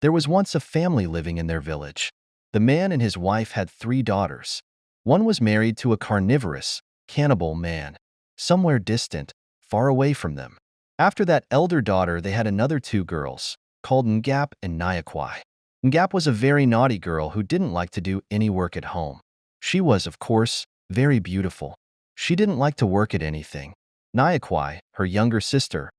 There was once a family living in their village. The man and his wife had 3 daughters. One was married to a carnivorous, cannibal man, somewhere distant, far away from them. After that elder daughter, they had another 2 girls, called Ngap and Nyakuiy. Ngap was a very naughty girl who didn't like to do any work at home. She was, of course, very beautiful. She didn't like to work at anything. Nyakuiy, her younger sister,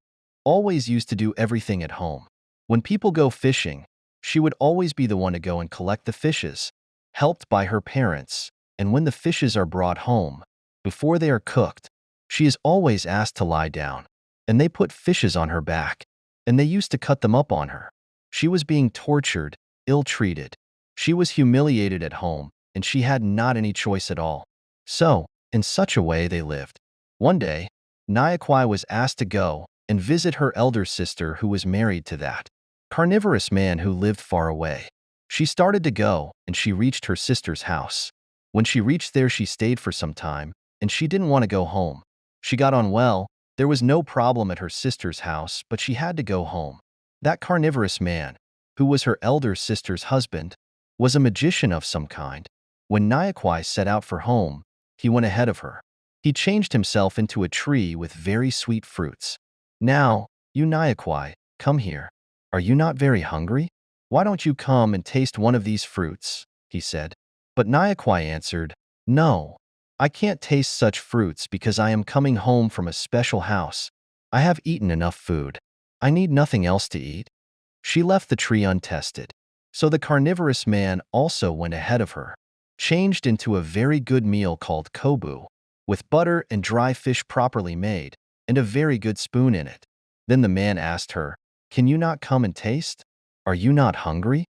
always used to do everything at home. When people go fishing, she would always be the one to go and collect the fishes, helped by her parents, and when the fishes are brought home, before they are cooked, she is always asked to lie down, and they put fishes on her back, and they used to cut them up on her. She was being tortured, ill-treated. She was humiliated at home, and she had not any choice at all. So, in such a way they lived. One day, Nyakuiy was asked to go and visit her elder sister who was married to that carnivorous man who lived far away. She started to go, and she reached her sister's house. When she reached there, she stayed for some time, and she didn't want to go home. She got on well. There was no problem at her sister's house, but she had to go home. That carnivorous man, who was her elder sister's husband, was a magician of some kind. When Nyakuiy set out for home, he went ahead of her. He changed himself into a tree with very sweet fruits. "Now, you Nyakuiy, come here. Are you not very hungry? Why don't you come and taste one of these fruits?" he said. But Nyakuiy answered, "No, I can't taste such fruits because I am coming home from a special house. I have eaten enough food. I need nothing else to eat." She left the tree untested. So the carnivorous man also went ahead of her, changed into a very good meal called kobu, with butter and dry fish properly made, and a very good spoon in it. Then the man asked her, "Can you not come and taste? Are you not hungry?"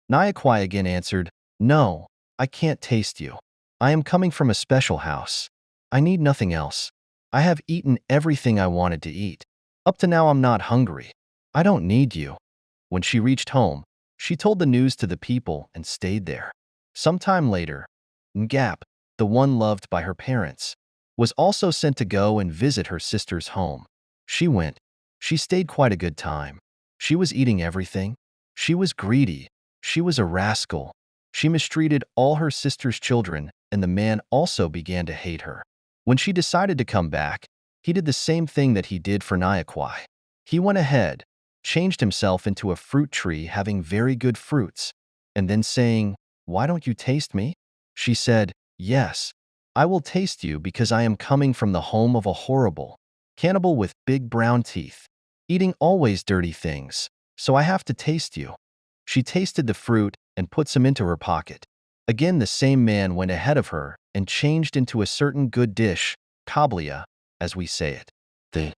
Nyakuiy again answered, "No, I can't taste you. I am coming from a special house. I need nothing else. I have eaten everything I wanted to eat. Up to now I'm not hungry. I don't need you." When she reached home, she told the news to the people and stayed there. Some time later, Ngap, the one loved by her parents, was also sent to go and visit her sister's home. She went. She stayed quite a good time. She was eating everything. She was greedy. She was a rascal. She mistreated all her sister's children, and the man also began to hate her. When she decided to come back, he did the same thing that he did for Nyakuiy. He went ahead, changed himself into a fruit tree having very good fruits, and then saying, "Why don't you taste me?" She said, "Yes, I will taste you because I am coming from the home of a horrible cannibal with big brown teeth, eating always dirty things, so I have to taste you." She tasted the fruit and put some into her pocket. Again the same man went ahead of her and changed into a certain good dish, kablia, as we say it. The